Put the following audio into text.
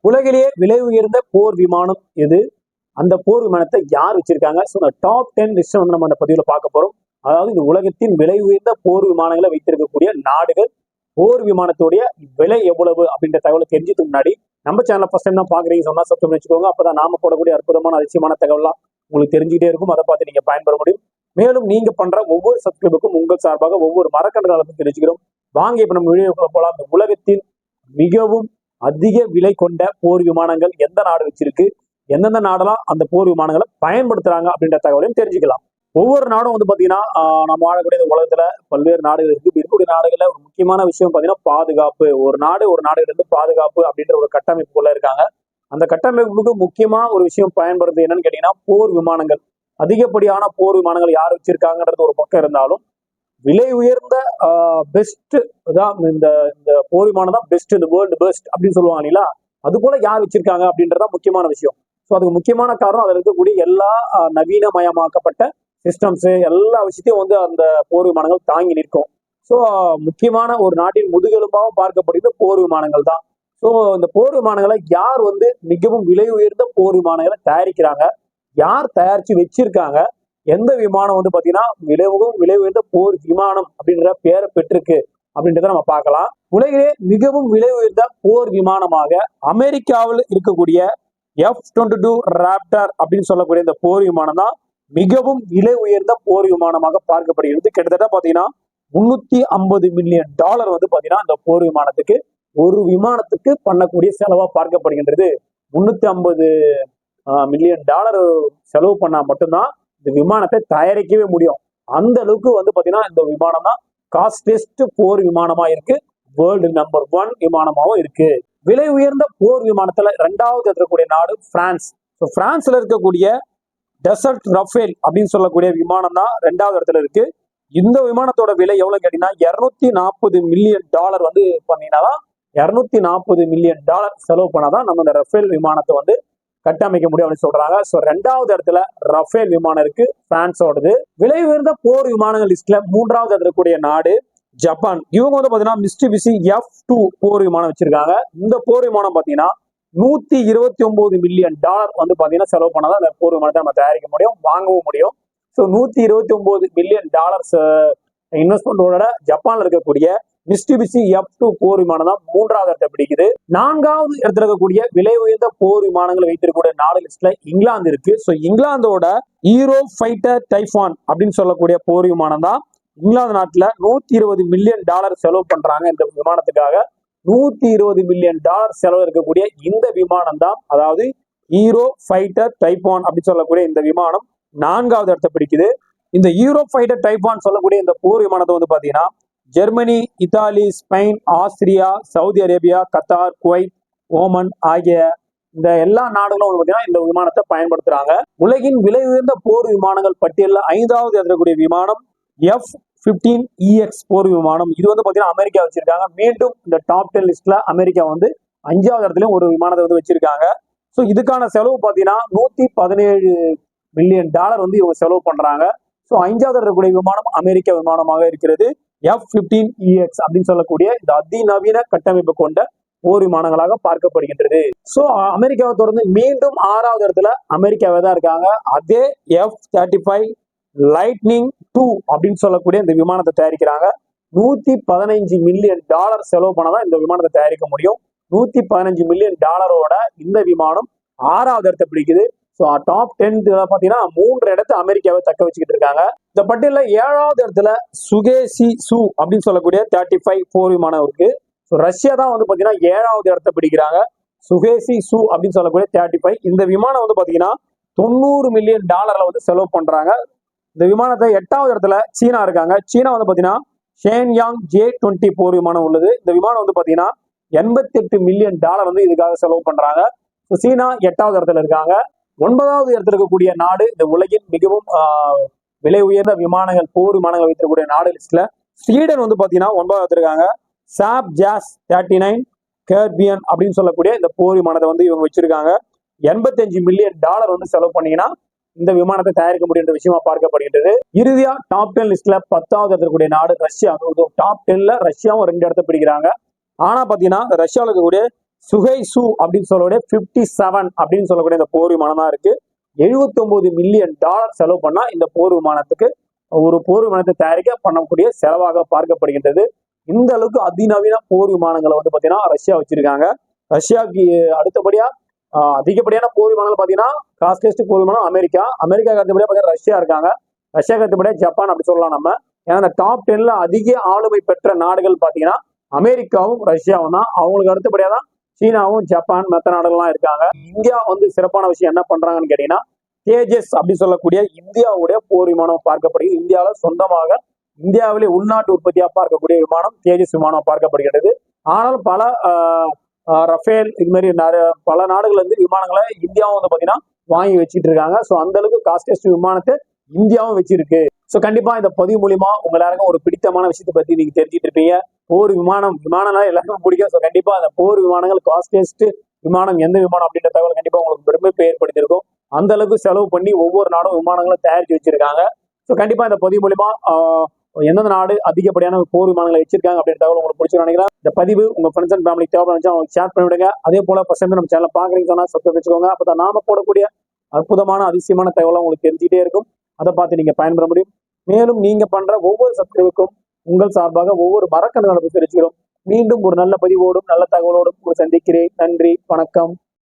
உலகிலேயே விலை உயர்ந்த போர் விமானம் எது? அந்த போர் விமானத்தை யார் வச்சிருக்காங்க? ஸோ இந்த டாப் 10 லிஸ்ட் வந்து நம்ம அந்த பதிவுல பார்க்க போறோம். அதாவது இந்த உலகத்தின் விலை உயர்ந்த போர் விமானங்களை வைத்திருக்கக்கூடிய நாடுகள், போர் விமானத்துடைய விலை எவ்வளவு அப்படின்ற தகவலை தெரிஞ்சுக்கு முன்னாடி நம்ம சேனலை ஃபர்ஸ்ட் டைம் தான் பாக்குறீங்க சொன்னா சப்ஸ்கிரைப் வச்சுக்கோங்க. அப்பதான் நாம போடக்கூடிய அற்புதமான அதிசயமான தகவலாம் உங்களுக்கு தெரிஞ்சுக்கிட்டே இருக்கும். அதை பார்த்து நீங்க பயன்பெற முடியும். மேலும் நீங்க பண்ற ஒவ்வொரு சப்ஸ்கிரைபுக்கும் உங்கள் சார்பாக ஒவ்வொரு மரக்கன்றுகளுக்கும் தெரிஞ்சுக்கிறோம். வாங்க இப்ப நம்ம வீடியோக்குள்ள போலாம். இந்த உலகத்தில் மிகவும் அதிக விலை கொண்ட போர் விமானங்கள் எந்த நாடு வச்சிருக்கு, எந்தெந்த நாடெல்லாம் அந்த போர் விமானங்களை பயன்படுத்துறாங்க அப்படின்ற தகவலையும் தெரிஞ்சுக்கலாம். ஒவ்வொரு நாடும் வந்து பாத்தீங்கன்னா நம்ம வாழக்கூடிய உலகத்துல பல்வேறு நாடுகள் இருக்கு. இருக்கக்கூடிய நாடுகள்ல ஒரு முக்கியமான விஷயம் பாத்தீங்கன்னா பாதுகாப்பு. ஒரு நாடுல இருந்து பாதுகாப்பு அப்படின்ற ஒரு கட்டமைப்புக்குள்ள இருக்காங்க. அந்த கட்டமைப்புக்கு முக்கியமா ஒரு விஷயம் பயன்படுறது என்னன்னு கேட்டீங்கன்னா போர் விமானங்கள். அதிகப்படியான போர் விமானங்கள் யார் வச்சிருக்காங்கன்றது ஒரு பக்கம் இருந்தாலும் விலை உயர்ந்த பெஸ்ட் தான் இந்த போர் விமானம் தான் பெஸ்ட், இந்த வேர்ல்டு பெஸ்ட் அப்படின்னு சொல்லுவாங்க இல்லைங்களா? அது போல யார் வச்சிருக்காங்க அப்படின்றதான் முக்கியமான விஷயம். ஸோ அதுக்கு முக்கியமான காரணம் அதில் இருக்கக்கூடிய எல்லா நவீனமயமாக்கப்பட்ட சிஸ்டம்ஸ் எல்லா விஷயத்தையும் வந்து அந்த போர் விமானங்கள் தாங்கி நிற்கும். ஸோ முக்கியமான ஒரு நாட்டின் முதுகெலும்பாகவும் பார்க்கப்படுகிறது போர் விமானங்கள் தான். ஸோ இந்த போர் விமானங்களை யார் வந்து மிகவும் விலை உயர்ந்த போர் விமானங்களை தயாரிக்கிறாங்க, யார் தயாரிச்சு வச்சிருக்காங்க, எந்த விமானம் வந்து பாத்தீங்கன்னா விலை உயர்ந்த போர் விமானம் அப்படின்ற பேரை பெற்றிருக்கு அப்படின்றத நம்ம பார்க்கலாம். உலகிலே மிகவும் விலை உயர்ந்த போர் விமானமாக அமெரிக்காவில் இருக்கக்கூடிய F-22 ராப்டர் அப்படின்னு சொல்லக்கூடிய இந்த போர் விமானம் தான் மிகவும் விலை உயர்ந்த போர் விமானமாக பார்க்கப்படுகிறது. கிட்டத்தட்ட பாத்தீங்கன்னா $350 மில்லியன் வந்து பாத்தீங்கன்னா இந்த போர் விமானத்துக்கு ஒரு விமானத்துக்கு பண்ணக்கூடிய செலவா பார்க்கப்படுகின்றது. $350 மில்லியன் செலவு பண்ணா மட்டும்தான் இந்த விமானத்தை தயாரிக்கவே முடியும். அந்த அளவுக்கு வந்து பாத்தீங்கன்னா இந்த விமானம் தான் காஸ்ட்லிஸ்ட் போர் விமானமா இருக்கு. வேர்ல்டு நம்பர் 1 விமானமாவும் இருக்கு. விலை உயர்ந்த போர் விமானத்துல 2வது இருக்கக்கூடிய நாடு பிரான்ஸ். பிரான்ஸ்ல இருக்கக்கூடிய டெசர்ட் ரஃபேல் அப்படின்னு சொல்லக்கூடிய விமானம் தான் 2வது இடத்துல இருக்கு. இந்த விமானத்தோட விலை எவ்வளவு கேட்டீங்கன்னா $240 மில்லியன் வந்து பண்ணினாதான் $240 மில்லியன் செலவு பண்ணாதான் நம்ம இந்த ரஃபேல் விமானத்தை வந்து கட்டமைக்க முடியும் அப்படின்னு சொல்றாங்க. ஸோ 2வது இடத்துல ரஃபேல் விமானம் இருக்கு, பிரான்ஸோடது. விலை உயர்ந்த போர் விமானங்கள் லிஸ்ட்ல 3வது இருக்கக்கூடிய நாடு ஜப்பான். இவங்க வந்து பாத்தீங்கன்னா மிட்சுபிஷி F2 போர் விமானம் வச்சிருக்காங்க. இந்த போர் விமானம் பாத்தீங்கன்னா $129 மில்லியன் வந்து பாத்தீங்கன்னா செலவு பண்ணாதான் அந்த போர் விமானத்தை நம்ம தயாரிக்க முடியும், வாங்கவும் முடியும். ஸோ $129 மில்லியன் இன்வெஸ்ட்மெண்டோட ஜப்பான்ல இருக்கக்கூடிய மிட்சுபிஷி F2 போர் விமானம் தான் 3வது இடத்தை பிடிக்குது. 4வது இடத்துல இருக்கக்கூடிய விலை உயர்ந்த போர் விமானங்களை வைத்திருக்கக்கூடிய நாடு லிஸ்ட்ல இங்கிலாந்து இருக்கு. ஸோ இங்கிலாந்தோட ஈரோ ஃபைட்டர் டைஃபான் அப்படின்னு சொல்லக்கூடிய போர் விமானம் தான் இங்கிலாந்து நாட்டுல $120 மில்லியன் செலவு பண்றாங்க. இந்த விமானத்துக்காக $120 மில்லியன் செலவு இருக்கக்கூடிய இந்த விமானம் தான், அதாவது ஈரோ ஃபைட்டர் டைஃபான் அப்படின்னு சொல்லக்கூடிய இந்த விமானம் 4வது இடத்தை பிடிக்குது. இந்த ஈரோ ஃபைட்டர் டைஃபான் சொல்லக்கூடிய இந்த போர் விமானத்தை வந்து பாத்தீங்கன்னா Germany, Italy, Spain, Austria, Saudi Arabia, Qatar, Kuwait, Oman ஆகிய இந்த எல்லா நாடுகளும் வந்து பாத்தீங்கன்னா இந்த விமானத்தை பயன்படுத்துறாங்க. உலகின் விலை உயர்ந்த போர் விமானங்கள் பட்டியலில் 5வது இருக்கக்கூடிய விமானம் F-15EX போர் விமானம். இது வந்து பாத்தீங்கன்னா அமெரிக்கா வச்சிருக்காங்க. மீண்டும் இந்த டாப் 10 லிஸ்ட்ல அமெரிக்கா வந்து 5வது இடத்துலயும் ஒரு விமானத்தை வந்து வச்சிருக்காங்க. ஸோ இதுக்கான செலவு பாத்தீங்கன்னா $117 மில்லியன் வந்து இவங்க செலவு பண்றாங்க. ஸோ 5வது இருக்கக்கூடிய விமானம் அமெரிக்க விமானமாக இருக்கிறது. F-15EX அப்படின்னு சொல்லக்கூடிய இந்த அதிநவீன கட்டமைப்பு கொண்ட போர் விமானங்களாக பார்க்கப்படுகின்றது. ஸோ அமெரிக்காவை தொடர்ந்து மீண்டும் 6வது இடத்துல அமெரிக்காவே தான் இருக்காங்க. அதே F-35 லைட்னிங் 2 அப்படின்னு சொல்லக்கூடிய இந்த விமானத்தை தயாரிக்கிறாங்க. $115 மில்லியன் செலவு பண்ணாதான் இந்த விமானத்தை தயாரிக்க முடியும். $115 மில்லியன் இந்த விமானம் 6வது இடத்தை பிடிக்குது. ஸோ டாப் 10 பாத்தீங்கன்னா 3 இடத்தை அமெரிக்காவை தக்க வச்சுக்கிட்டு இருக்காங்க. இந்த பட்டியல 7வது இடத்துல சுகேசி சு அப்படின்னு சொல்லக்கூடிய 35 போர் விமானம் இருக்கு. ஸோ ரஷ்யா தான் வந்து பாத்தீங்கன்னா 7வது இடத்தை பிடிக்கிறாங்க. சுகேசி சு அப்படின்னு சொல்லக்கூடிய 35 இந்த விமானம் வந்து பாத்தீங்கன்னா $90 மில்லியன் வந்து செலவு பண்றாங்க. இந்த விமானத்தை 8வது இடத்துல சீனா இருக்காங்க. சீனா வந்து பாத்தீங்கன்னா ஷேன்யாங் J-20 போர் விமானம் உள்ளது. இந்த விமானம் வந்து பாத்தீங்கன்னா $88 மில்லியன் வந்து இதுக்காக செலவு பண்றாங்க. ஸோ சீனா 8வது இடத்துல இருக்காங்க. 9வது இடத்துல இருக்கக்கூடிய நாடு இந்த உலகின் மிகவும் விலை உயர்ந்த விமானங்கள் போர் விமானங்கள் வைத்திருக்கக்கூடிய நாடு லிஸ்ட்ல ஸ்வீடன் வந்து பாத்தீங்கன்னா 9வது இருக்காங்க. சாப் ஜாஸ் 39 கேர்பியன் அப்படின்னு சொல்லக்கூடிய இந்த போர் விமானத்தை வந்து இவங்க வச்சிருக்காங்க. $85 மில்லியன் வந்து செலவு பண்ணீங்கன்னா இந்த விமானத்தை தயாரிக்க முடியுன்ற விஷயமா பார்க்கப்படுகின்றது. இறுதியா டாப் 10 லிஸ்ட்ல 10வது இருக்கக்கூடிய நாடு ரஷ்யா. டாப் 10ல ரஷ்யாவும் 2 இடத்தை பிடிக்கிறாங்க. ஆனா பாத்தீங்கன்னா ரஷ்யாவில் இருக்கக்கூடிய சுகை சு அப்படின்னு சொல்லக்கூடிய 57 அப்படின்னு சொல்லக்கூடிய இந்த போர் விமானம் தான் இருக்கு. $79 மில்லியன் செலவு பண்ணா இந்த போர் விமானத்துக்கு ஒரு போர் விமானத்தை தயாரிக்க பண்ணக்கூடிய செலவாக பார்க்கப்படுகின்றது. இந்த அளவுக்கு அதிநவீன போர் விமானங்களை வந்து பாத்தீங்கன்னா ரஷ்யா வச்சிருக்காங்க. ரஷ்யாவுக்கு அடுத்தபடியா அதிகப்படியான போர் விமானங்கள் பாத்தீங்கன்னா காஸ்ட்லிஸ்ட் போர் விமானம் அமெரிக்காவுக்கு அடுத்தபடியா பாத்தீங்கன்னா ரஷ்யா இருக்காங்க. ரஷ்யாவுக்கு அடுத்தபடியா ஜப்பான் அப்படி சொல்லலாம் நம்ம. ஏன்னா இந்த டாப் 10ல அதிக ஆளுமை பெற்ற நாடுகள் பாத்தீங்கன்னா அமெரிக்காவும் ரஷ்யாவும் தான். அவங்களுக்கு அடுத்தபடியா தான் சீனாவும் ஜப்பான் மற்ற நாடுகள்லாம் இருக்காங்க. இந்தியா வந்து சிறப்பான விஷயம் என்ன பண்றாங்கன்னு கேட்டீங்கன்னா தேஜஸ் அப்படி சொல்லக்கூடிய இந்தியாவுடைய போர் விமானம் பார்க்கப்படுகிறது. இந்தியாவில் சொந்தமாக இந்தியாவிலே உள்நாட்டு உற்பத்தியாக பார்க்கக்கூடிய விமானம் தேஜஸ் விமானம் பார்க்கப்படுகிறது. ஆனால் பல ரஃபேல் இது மாதிரி பல நாடுகள் வந்து விமானங்களை இந்தியாவும் வந்து பாத்தீங்கன்னா வாங்கி வச்சுட்டு இருக்காங்க. ஸோ அந்த அளவுக்கு காஸ்டஸ்ட் விமானத்தை இந்தியாவும் வச்சிருக்கு. ஸோ கண்டிப்பா இந்த பதிவு மூலியமா உங்க எல்லாருக்கும் ஒரு பிடித்தமான விஷயத்தை பத்தி நீங்க தெரிஞ்சுட்டு இருப்பீங்க. போர் விமானம்னா எல்லாருக்கும் பிடிக்கும். ஸோ கண்டிப்பா அந்த போர் விமானங்கள் காஸ்டஸ்ட் விமானம் எந்த விமானம் அப்படின்ற தகவல் கண்டிப்பா உங்களுக்கு பெருமை ஏற்படுத்தியிருக்கும். அந்த அளவுக்கு செலவு பண்ணி ஒவ்வொரு நாடும் விமானங்களை தயாரிச்சு வச்சிருக்காங்க. ஸோ கண்டிப்பா இந்த பதிவு மூலியமா எந்தெந்த நாடு அதிகப்படியான போர் விமானங்களை வச்சிருக்காங்க அப்படின்ற தகவல் உங்களுக்கு பிடிச்சி நினைக்கிறேன். இந்த பதிவு உங்க ஃப்ரெண்ட்ஸ் அண்ட் ஃபேமிலி தேவைப்படுச்சு அவங்களுக்கு ஷேர் பண்ணி விடுங்க. அதே போல ஃபர்ஸ்ட் டைம் நம்ம சேனல் பாக்குறீங்க சொன்னா சப்ஸ்கிரைப் வச்சுக்கோங்க. அப்பதான் நாம போடக்கூடிய அற்புதமான அதிசயமான தகவலாம் உங்களுக்கு தெரிஞ்சுட்டே இருக்கும். அதை பார்த்து நீங்க பயன்பெற முடியும். மேலும் நீங்க பண்ற ஒவ்வொரு சப்ஸ்கிரைபுக்கும் உங்கள் சார்பாக ஒவ்வொரு மரக்கன்று தெரிவிக்கிறோம். மீண்டும் ஒரு நல்ல பதிவோடும் நல்ல தகவலோடும் சந்திக்கிறேன். நன்றி, வணக்கம்.